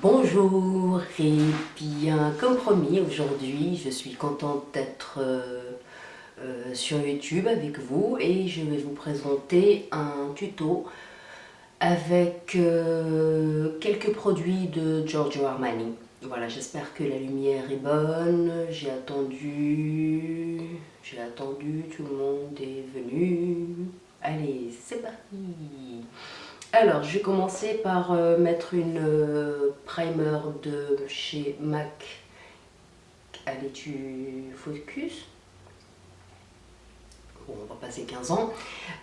Bonjour et bien comme promis aujourd'hui je suis contente d'être sur YouTube avec vous et je vais vous présenter un tuto avec quelques produits de Giorgio Armani. Voilà, j'espère que la lumière est bonne, j'ai attendu, tout le monde est venu. Allez, c'est parti. Alors, je vais commencer par mettre une primer de chez MAC. Allez, tu focus. Bon, on va passer 15 ans.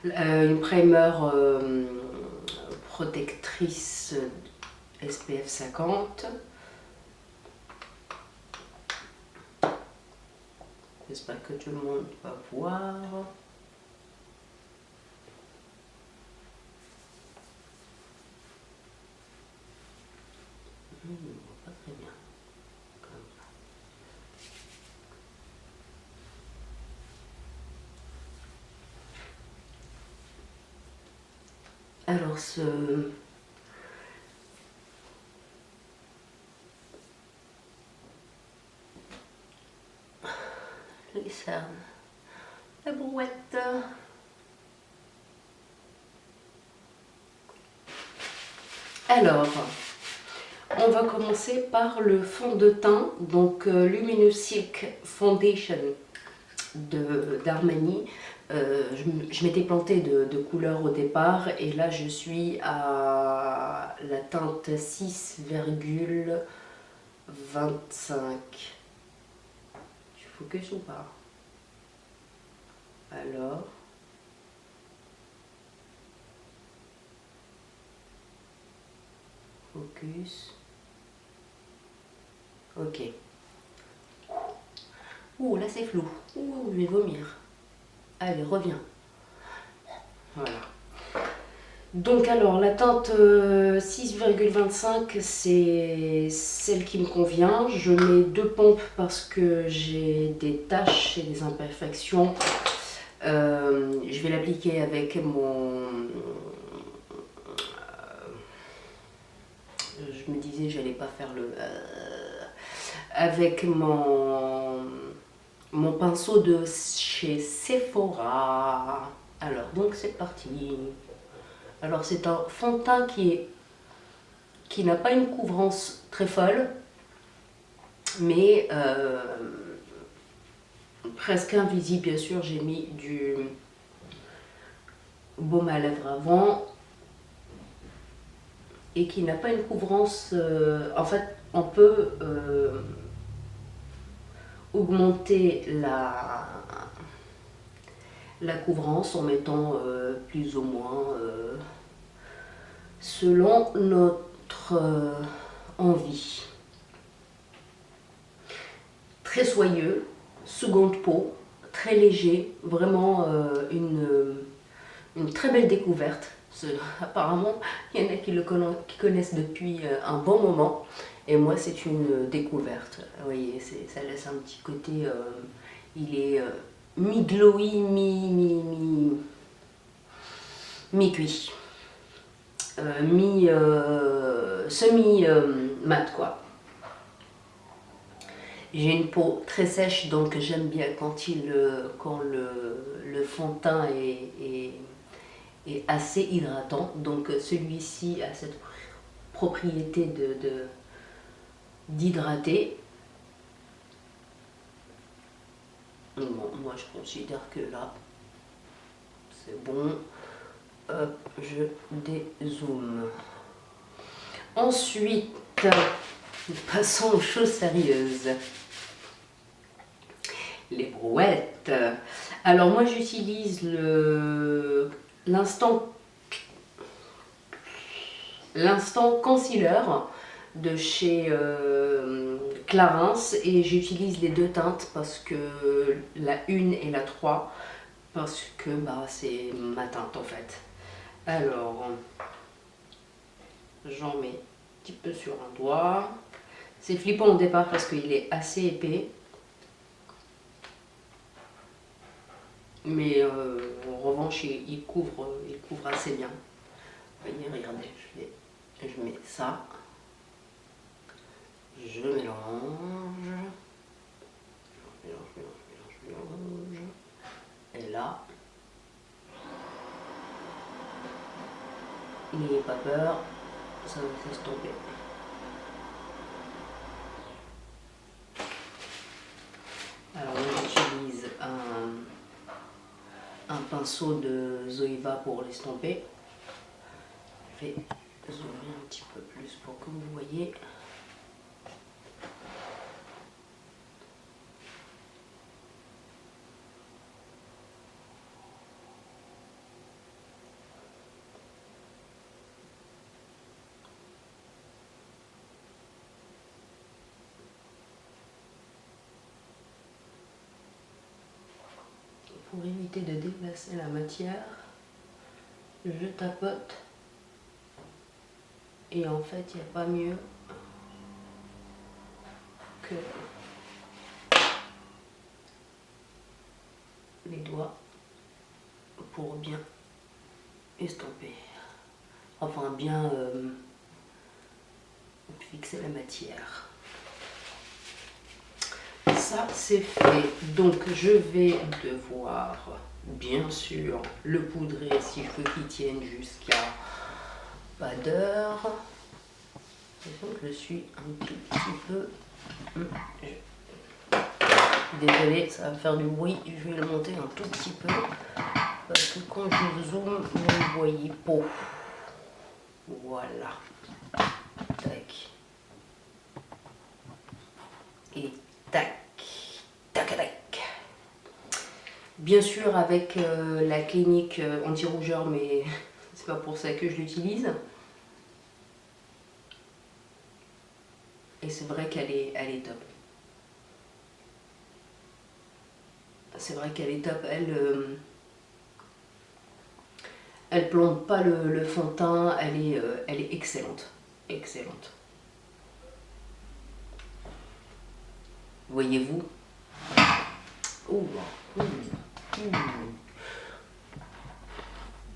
Une primer protectrice SPF 50. J'espère que tout le monde va voir. Pas très bien. Alors, les cernes, la brouette. Alors, on va commencer par le fond de teint, donc Luminous Silk Foundation d'Armani. Je m'étais plantée de couleur au départ et là je suis à la teinte 6,25. Tu focus ou pas? Alors, focus. Ok. Ouh, là c'est flou. Ouh, je vais vomir. Allez, reviens. Voilà. Donc alors, la teinte 6,25, c'est celle qui me convient. Je mets 2 pompes parce que j'ai des taches et des imperfections. Je vais l'appliquer avec mon... je me disais, j'allais pas faire le... avec mon pinceau de chez Sephora. Alors, donc c'est parti. Alors, c'est un fond de teint qui n'a pas une couvrance très folle, mais presque invisible. Bien sûr, j'ai mis du baume à lèvres avant et qui n'a pas une couvrance. En fait, on peut augmenter la couvrance en mettant plus ou moins selon notre envie. Très soyeux, seconde peau, très léger, vraiment une très belle découverte. Apparemment, il y en a qui connaissent depuis un bon moment. Et moi, c'est une découverte. Vous voyez, ça laisse un petit côté... il est mi-glowy, mi-cuit. Semi-mat, quoi. J'ai une peau très sèche, donc j'aime bien quand le fond de teint est assez hydratant. Donc celui-ci a cette propriété d'hydrater. Bon, moi je considère que là, c'est bon. Hop, je dézoome. Ensuite, passons aux choses sérieuses. Les brouettes. Alors moi j'utilise l'instant concealer de chez Clarins et j'utilise les deux teintes parce que la 1 et la 3 parce que c'est ma teinte en fait. Alors j'en mets un petit peu sur un doigt. C'est flippant au départ parce qu'il est assez épais. Mais en revanche, il couvre assez bien. Vous voyez, regardez, je mets ça. Je mélange. Mélange. Et là, n'ayez pas peur, ça va s'estomper. Alors on utilise un pinceau de Zoeva pour l'estomper. Je vais zoomer un petit peu plus pour que vous voyez. Pour éviter de déplacer la matière, je tapote et en fait il n'y a pas mieux que les doigts pour bien estomper, enfin bien fixer la matière. Ça c'est fait, donc je vais devoir bien sûr le poudrer si je veux qu'il tienne jusqu'à pas d'heure. Donc je suis un tout petit peu... Désolée, ça va faire du bruit, je vais le monter un tout petit peu parce que quand je zoome, vous ne voyez pas. Voilà. Tac. Et tac. Tac, tac. Bien sûr avec la clinique anti-rougeur, mais c'est pas pour ça que je l'utilise. Et c'est vrai qu'elle est top. C'est vrai qu'elle est top. Elle plombe pas le fond de teint. Elle est excellente. Excellente. Voyez-vous?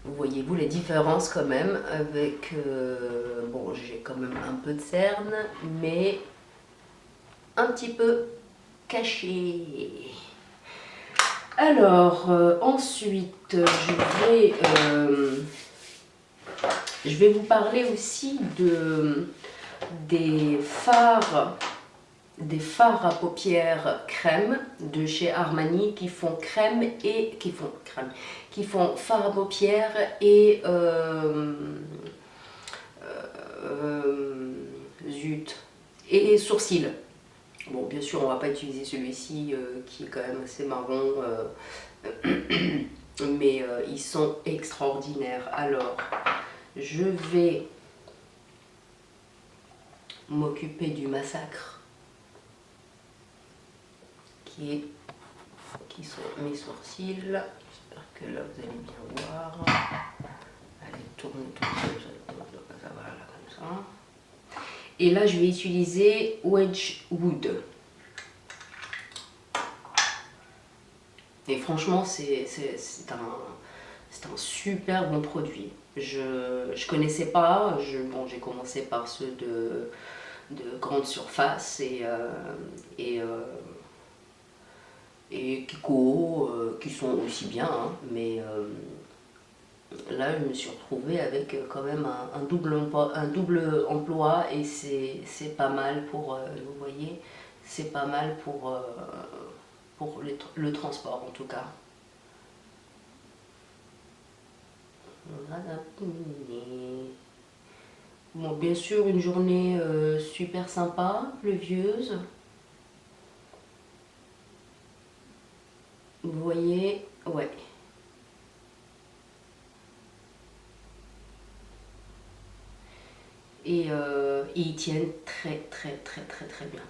Voyez-vous les différences quand même avec... bon, j'ai quand même un peu de cerne, mais un petit peu caché. Alors, ensuite, je vais vous parler aussi des fards à paupières crème de chez Armani qui font fard à paupières et zut, et sourcils. Bon, bien sûr, on va pas utiliser celui-ci qui est quand même assez marron, mais ils sont extraordinaires. Alors, je vais m'occuper du massacre qui sont mes sourcils. J'espère que là vous allez bien voir. Allez, tournez tout ça, voilà, comme ça. Et là, je vais utiliser Wedgwood. Et franchement, c'est un super bon produit. Je connaissais pas, bon, j'ai commencé par ceux de grande surface et Kiko, qui sont aussi bien, hein, mais là je me suis retrouvée avec quand même un double emploi et c'est pas mal pour, vous voyez, c'est pas mal pour le transport en tout cas. Bon, bien sûr, une journée super sympa, pluvieuse. Vous voyez, ouais. Et ils tiennent très bien.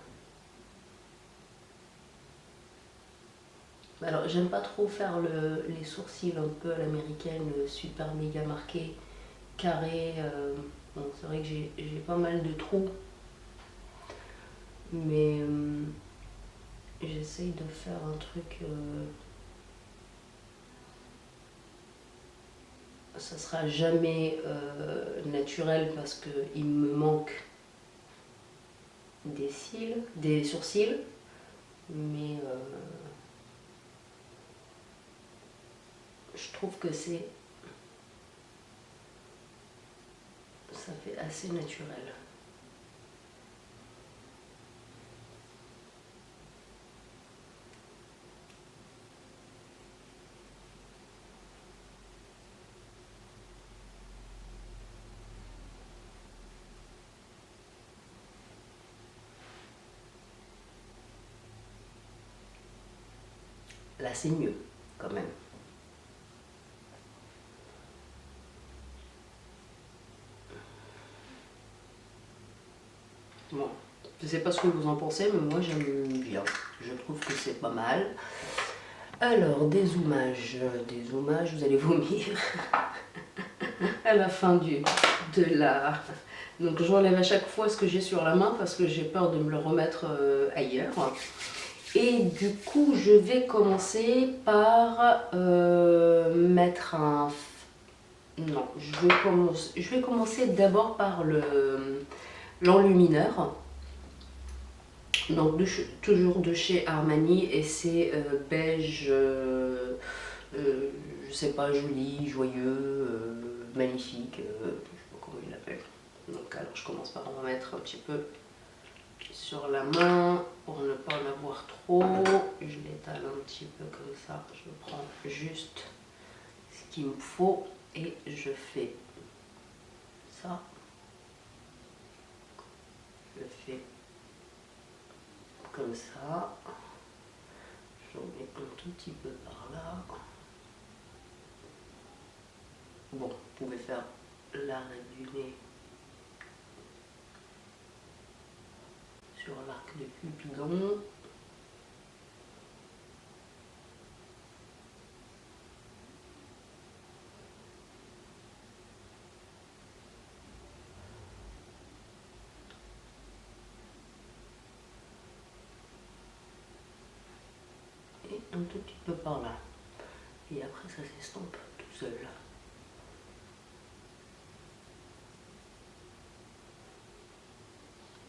Alors, j'aime pas trop faire les sourcils un peu à l'américaine, super méga marqués, carrés. Bon, c'est vrai que j'ai pas mal de trous, mais j'essaye de faire un truc. Ça sera jamais naturel parce qu'il me manque des cils, des sourcils, mais je trouve que ça fait assez naturel. Là, c'est mieux, quand même. Bon, je sais pas ce que vous en pensez, mais moi j'aime bien. Je trouve que c'est pas mal. Alors, des zoomages, vous allez vomir à la fin de la... Donc j'enlève à chaque fois ce que j'ai sur la main parce que j'ai peur de me le remettre ailleurs. Et du coup, je vais commencer par mettre un... Non, je vais commencer d'abord par l'enlumineur. Donc toujours de chez Armani et c'est beige, je sais pas, joli, joyeux, magnifique, je sais pas comment il l'appelle. Donc alors je commence par en mettre un petit peu sur la main pour ne pas en avoir trop. Je l'étale un petit peu comme ça, je prends juste ce qu'il me faut et je fais ça. Je fais comme ça. J'en mets un tout petit peu par là. Bon, vous pouvez faire l'arrêt du nez sur l'arc de Cupidon. Et un tout petit peu par là. Et après ça s'estompe tout seul.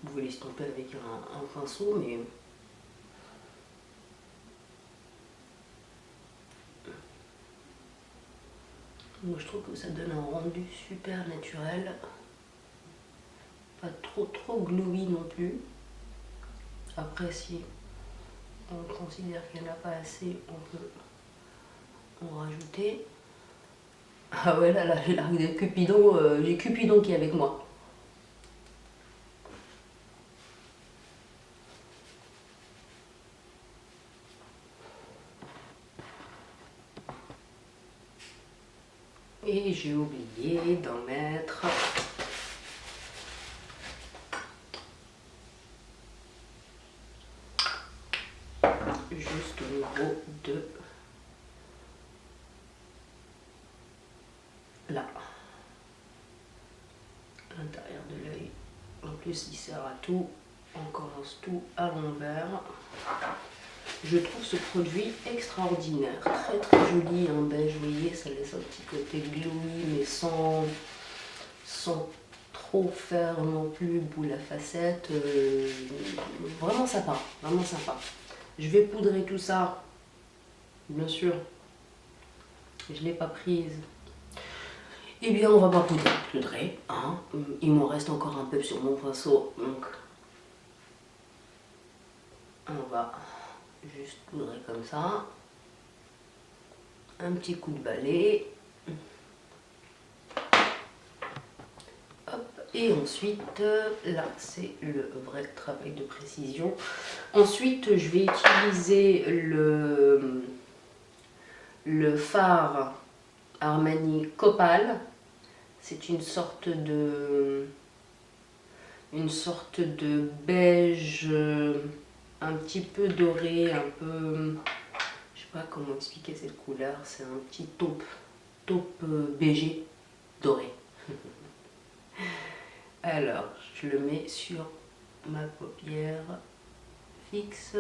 Vous pouvez l'estomper avec un pinceau, mais moi je trouve que ça donne un rendu super naturel. Pas trop glowy non plus. Après si on considère qu'il n'y en a pas assez, on peut en rajouter. Ah ouais, là j'ai l'arc de Cupidon, j'ai Cupidon qui est avec moi. Et j'ai oublié d'en mettre juste au niveau de là, à l'intérieur de l'œil. En plus, il sert à tout. On commence tout à l'envers. Je trouve ce produit extraordinaire, très joli en beige, vous voyez, ça laisse un petit côté glowy, mais sans trop faire non plus boule à facettes. Vraiment sympa, vraiment sympa. Je vais poudrer tout ça, bien sûr, je ne l'ai pas prise. Eh bien, on va pas poudrer, hein. Il m'en reste encore un peu sur mon pinceau, donc on va juste poudrer comme ça. Un petit coup de balai. Hop. Et ensuite, là, c'est le vrai travail de précision. Ensuite, je vais utiliser le fard Armani Copal. C'est une sorte de beige un petit peu doré, un peu, je sais pas comment expliquer cette couleur, c'est un petit taupe beigé doré. Alors je le mets sur ma paupière fixe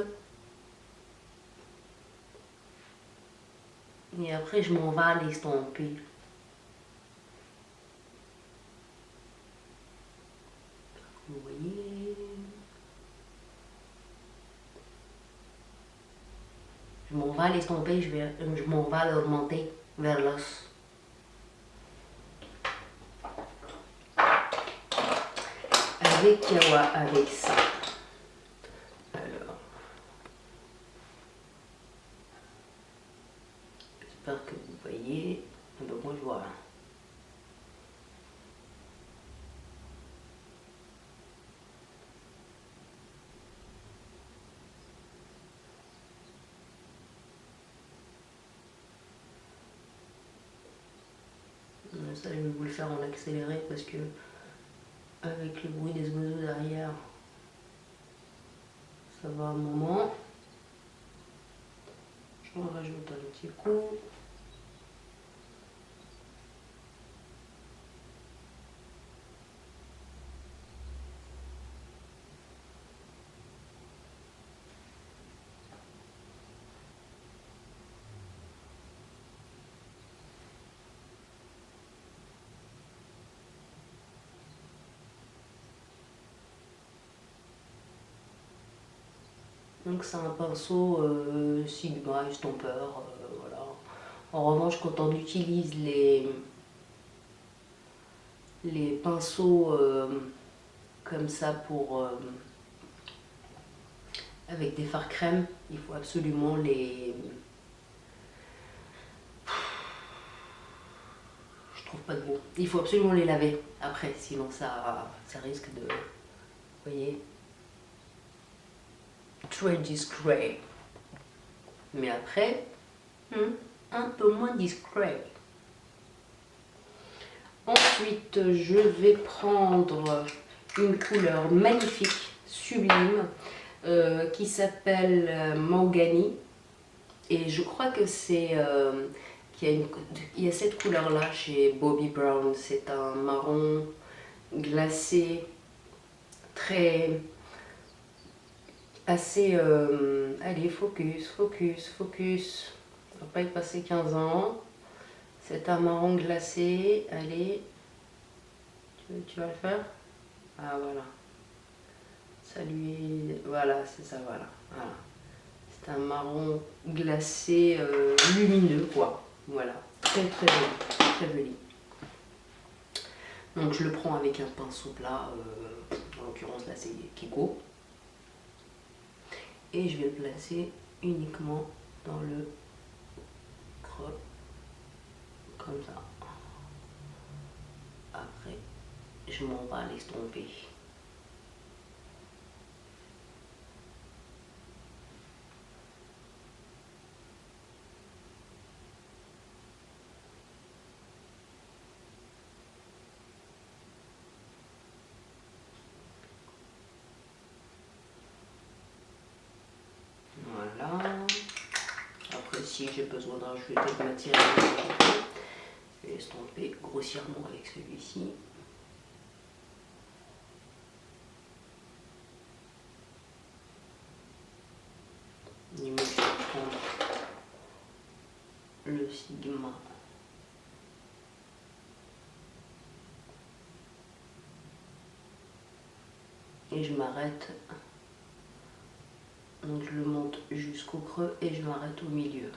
et après je m'en vais l'estomper. Vous voyez, Je m'en vais l'estomper, je m'en vais le remonter vers l'os. Avec Kawa, avec ça. Alors, j'espère que vous voyez. Donc moi je vois. Ça, je vais vous le faire en accéléré parce que avec le bruit des oiseaux derrière, ça va un moment. Je en rajoute un petit coup. Donc c'est un pinceau Sigma estompeur, voilà. En revanche, quand on utilise les pinceaux comme ça pour avec des fards crème, il faut absolument les... Je trouve pas de mots. Il faut absolument les laver après, sinon ça risque de... Vous voyez, très discret. Mais après, un peu moins discret. Ensuite, je vais prendre une couleur magnifique, sublime, qui s'appelle Mahogany. Et je crois que c'est... il y a cette couleur-là chez Bobbi Brown. C'est un marron glacé, très... assez... allez, focus, focus, focus. On va pas y passer 15 ans. C'est un marron glacé. Allez, tu vas le faire? Ah voilà. Ça lui... Voilà, c'est ça, voilà. Voilà. C'est un marron glacé lumineux, quoi. Voilà. Très très joli. Très joli. Donc je le prends avec un pinceau plat. En l'occurrence là c'est Kiko. Et je vais le placer uniquement dans le creux. Comme ça. Après, je m'en vais l'estomper. Voilà. Après, si j'ai besoin de rajouter de matière, je vais estomper grossièrement avec celui-ci. Je vais prendre le Sigma. Et je m'arrête. Donc je le monte jusqu'au creux et je m'arrête au milieu.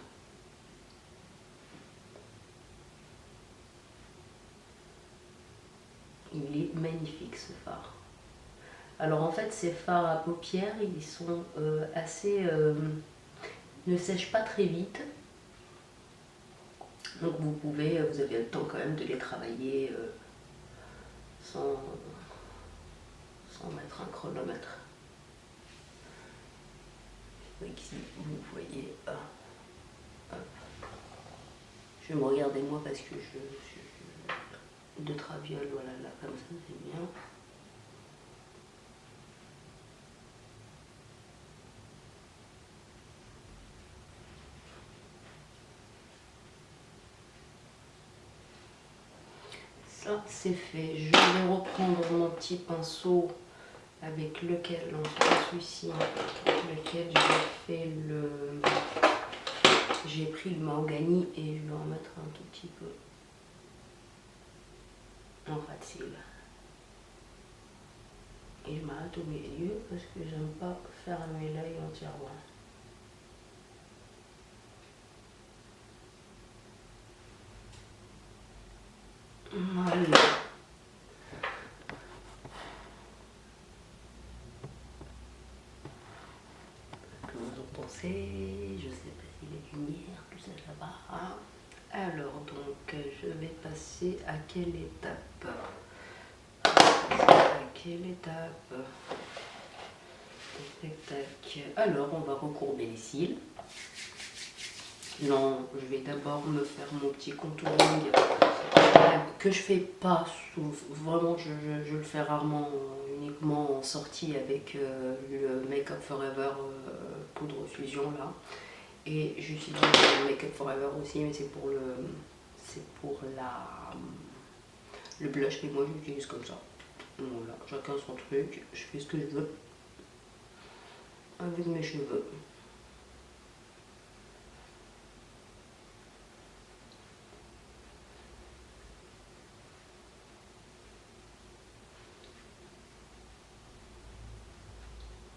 Il est magnifique ce phare. Alors en fait ces fards à paupières ils sont assez... ne sèchent pas très vite. Donc vous avez le temps quand même de les travailler sans mettre un chronomètre. Ici vous voyez... je vais me regarder moi parce que de traviole, voilà, là comme ça c'est bien. Ça c'est fait. Je vais reprendre mon petit pinceau avec lequel, celui-ci, avec lequel j'ai fait le... J'ai pris le mahogany et je vais en mettre un tout petit peu en ras de cils. Et je m'arrête au milieu parce que j'aime pas fermer l'œil entièrement. Voilà. Que vous en pensez? Je sais pas si la lumière, tout ça, ça va. Alors, donc, je vais passer à quelle étape? À quelle étape? Tac, tac. Alors, on va recourber les cils. Non, je vais d'abord me faire mon petit contouring que je fais pas vraiment, je le fais rarement, uniquement en sortie avec le Make Up Forever poudre fusion là. Et j'utilise le Make Up Forever aussi, mais c'est pour le blush, mais moi j'utilise comme ça. Voilà, chacun son truc, je fais ce que je veux avec mes cheveux.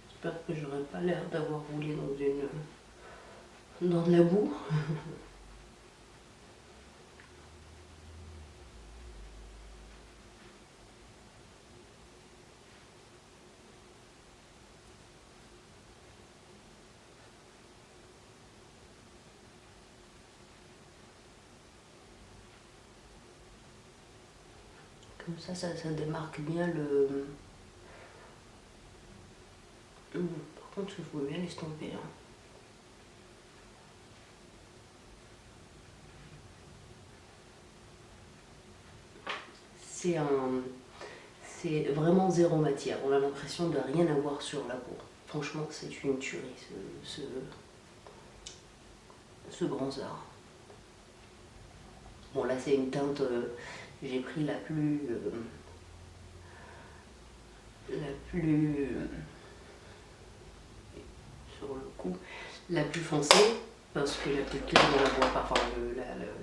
J'espère que j'aurais pas l'air d'avoir roulé dans de la boue. Comme ça démarque bien le... Par contre, il faut bien l'estomper. Hein. C'est vraiment zéro matière. On a l'impression de rien avoir sur la peau. Franchement, c'est une tuerie ce bronzer. Bon, là, c'est une teinte. J'ai pris la plus sur le coup, la plus foncée, parce que la plus claire on la voit pas. Enfin,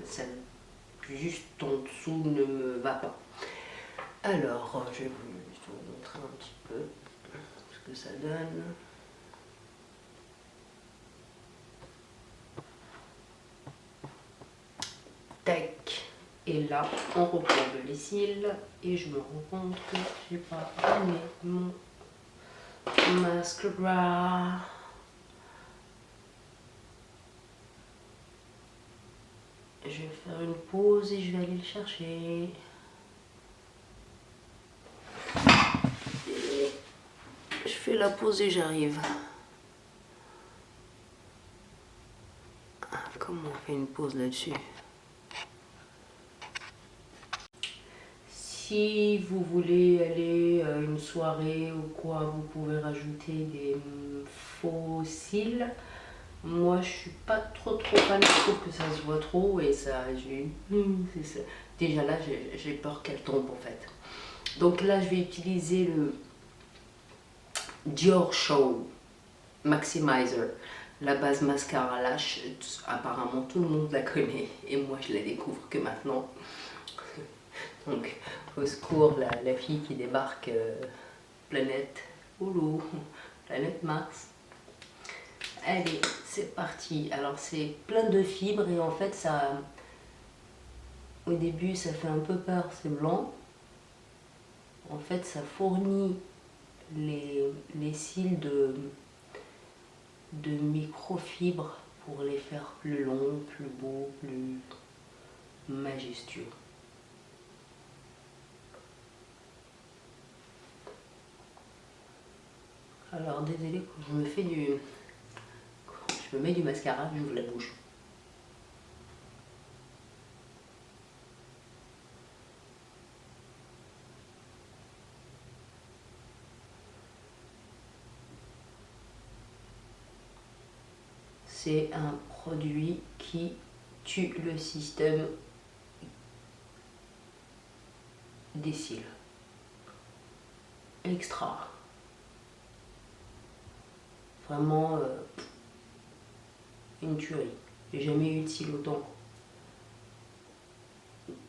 celle juste en dessous ne me va pas. Alors, je vais vous montrer un petit peu ce que ça donne. Tac. Et là, on recourbe les cils et je me rends compte que je n'ai pas amené mon mascara. Je vais faire une pause et je vais aller le chercher. Et je fais la pause et j'arrive. Comment on fait une pause là-dessus? Si vous voulez aller à une soirée ou quoi, vous pouvez rajouter des faux cils. Moi, je suis pas trop fan, je trouve que ça se voit trop et ça, déjà là, j'ai peur qu'elle tombe en fait. Donc là, je vais utiliser le Dior Show Maximizer, la base mascara lash. Apparemment, tout le monde la connaît et moi, je la découvre que maintenant. Donc, au secours, la fille qui débarque, planète, oulou, planète Mars. Allez, c'est parti. Alors, c'est plein de fibres et en fait, ça, au début, ça fait un peu peur, c'est blanc. En fait, ça fournit les cils de microfibres pour les faire plus longs, plus beaux, plus majestueux. Alors, désolé, quand je me mets du mascara, j'ouvre la bouche. C'est un produit qui tue le système des cils. Extra. Vraiment une tuerie. J'ai jamais eu de cils autant.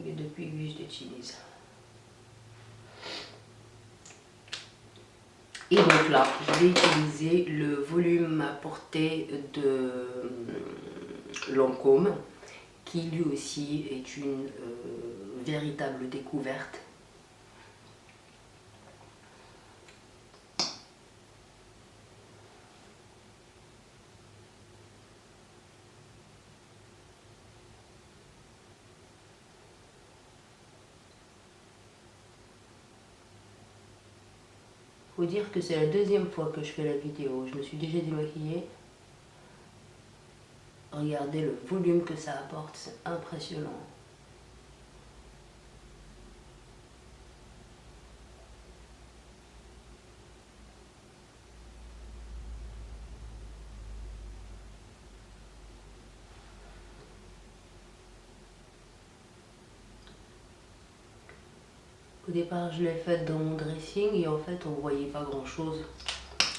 Et depuis que je l'utilise. Et donc là, je vais utiliser le volume à portée de Lancôme, qui lui aussi est une véritable découverte. Faut dire que c'est la deuxième fois que je fais la vidéo. Je me suis déjà démaquillée. Regardez le volume que ça apporte, c'est impressionnant. Au départ, je l'ai faite dans mon dressing et en fait, on voyait pas grand chose.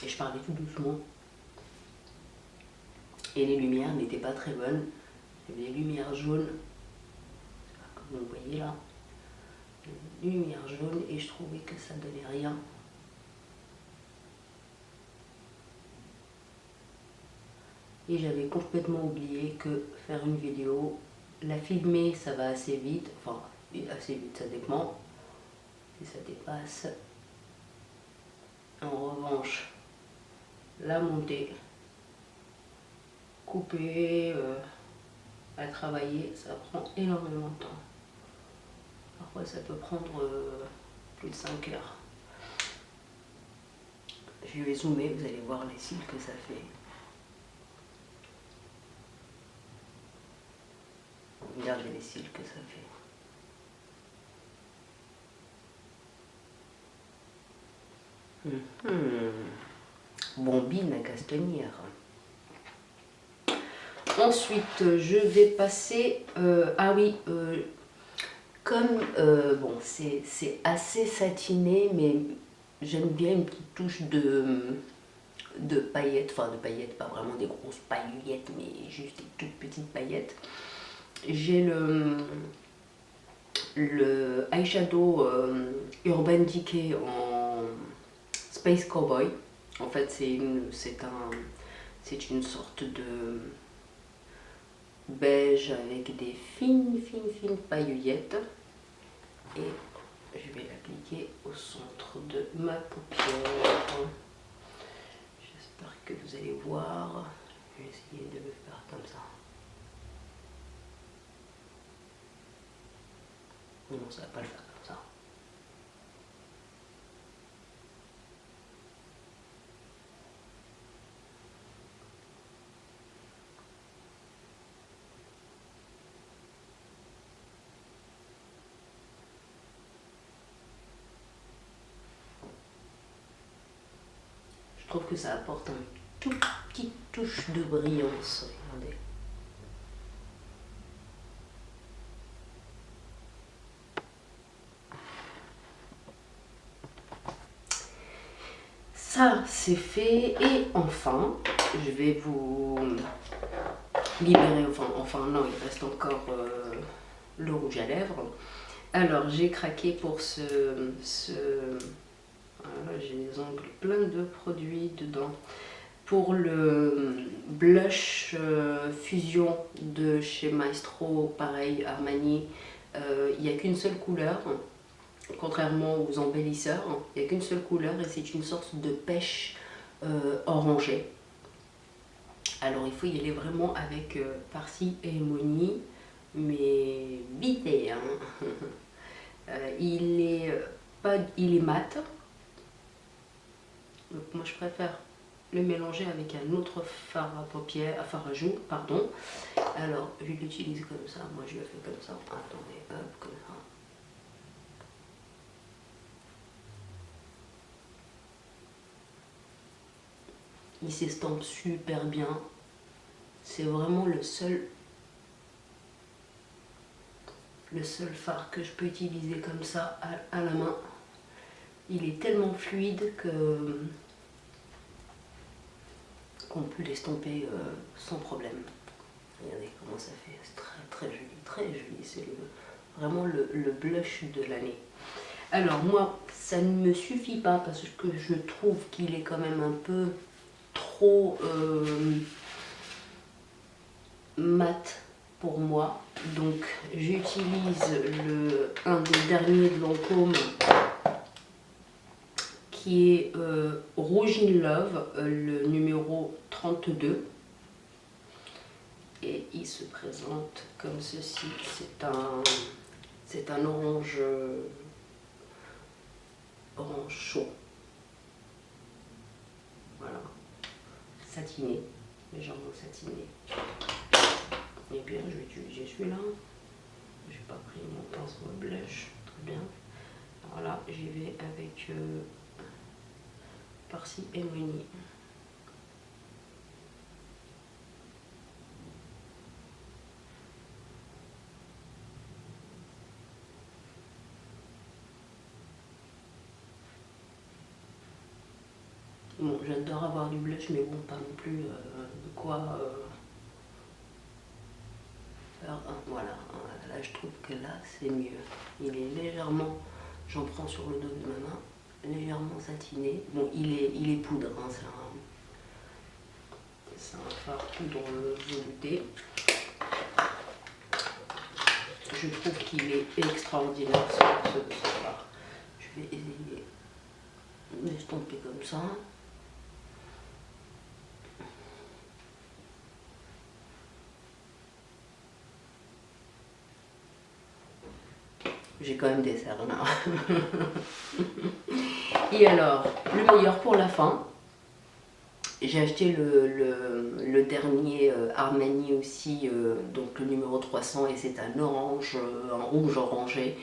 Et je parlais tout doucement. Et les lumières n'étaient pas très bonnes. Il y avait des lumières jaunes, comme vous voyez là. Des lumières jaunes et je trouvais que ça donnait rien. Et j'avais complètement oublié que faire une vidéo, la filmer, ça va assez vite. Enfin, assez vite, ça dépend. Et ça dépasse. En revanche, la monter, couper, à travailler, ça prend énormément de temps. Parfois ça peut prendre plus de 5 heures. Je vais zoomer, vous allez voir les cils que ça fait. Regardez les cils que ça fait. Bombine à Castagnère. Ensuite, je vais passer... ah oui, comme... bon, c'est assez satiné, mais j'aime bien une petite touche de paillettes. Enfin, de paillettes, pas vraiment des grosses paillettes, mais juste des toutes petites paillettes. J'ai le eyeshadow Urban Decay en Space Cowboy. En fait, c'est une sorte de beige avec des fines paillettes. Et je vais l'appliquer au centre de ma paupière. J'espère que vous allez voir. Je vais essayer de le faire comme ça. Non, ça va pas le faire comme ça. Je trouve que ça apporte un tout petit touche de brillance. Regardez. Ça, c'est fait. Et enfin, je vais vous libérer. Enfin non, il reste encore le rouge à lèvres. Alors, j'ai craqué pour voilà, j'ai des ongles plein de produits dedans. Pour le blush fusion de chez Maestro, pareil, Armani, il n'y a qu'une seule couleur. Contrairement aux embellisseurs, il n'y a qu'une seule couleur et c'est une sorte de pêche orangée. Alors il faut y aller vraiment avec parsi et monie, mais bité. Hein. Il est mat. Donc moi je préfère le mélanger avec un autre fard à paupières, fard à joues, pardon. Alors je l'utilise comme ça, moi je le fais comme ça. Attendez, hop, comme ça. Il s'estompe super bien. C'est vraiment le seul fard que je peux utiliser comme ça à la main. Il est tellement fluide qu'on peut l'estomper sans problème. Regardez comment ça fait, c'est très joli, très joli. C'est vraiment le blush de l'année. Alors moi, ça ne me suffit pas parce que je trouve qu'il est quand même un peu trop mat pour moi. Donc j'utilise un des derniers de Lancôme qui est Rouge in Love, le numéro 32. Et il se présente comme ceci. C'est un orange, orange chaud. Voilà, satiné, légèrement satiné. Et bien, je vais utiliser celui-là. J'ai pas pris mon pinceau à blush, très bien. Alors là, j'y vais avec Parsi et Moigny. Bon, j'adore avoir du blush, mais bon, pas non plus de quoi faire. Voilà, là je trouve que là c'est mieux. Il est légèrement, j'en prends sur le dos de ma main, légèrement satiné. Bon, il est poudre, hein, c'est un fard poudre velouté. Je trouve qu'il est extraordinaire ce fard. Je vais essayer de l'estomper comme ça. J'ai quand même des cernes. Et alors, le meilleur pour la fin. J'ai acheté le dernier Armani aussi, donc le numéro 300, et c'est un orange, un rouge orangé.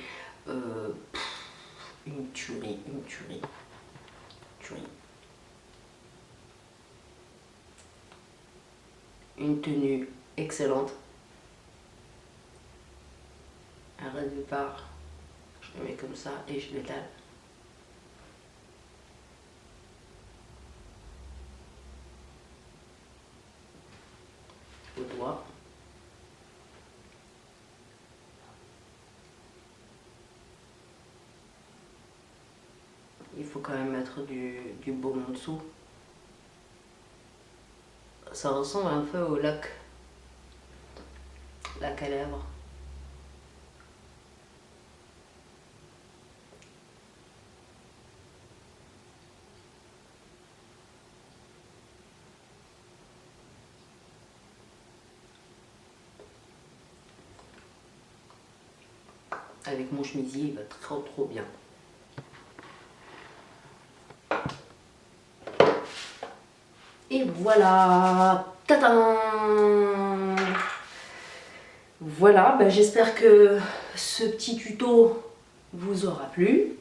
Une tuerie, une tuerie, tuerie. Une tenue excellente. Un reste de part, je le mets comme ça et je l'étale. Au doigt. Il faut quand même mettre du baume en dessous. Ça ressemble un peu au lac à lèvres. Avec mon chemisier, il va trop bien. Et voilà, tadam! Voilà, ben j'espère que ce petit tuto vous aura plu.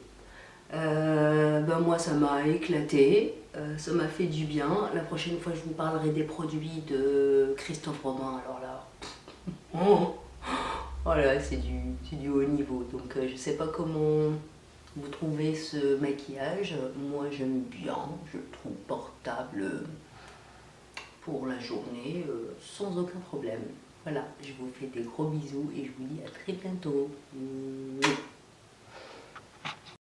Ben moi ça m'a éclaté, ça m'a fait du bien. La prochaine fois je vous parlerai des produits de Christophe Robin. Alors là, oh là, c'est du haut niveau. Donc je sais pas comment vous trouvez ce maquillage. Moi j'aime bien, je le trouve portable pour la journée sans aucun problème. Voilà, je vous fais des gros bisous et je vous dis à très bientôt.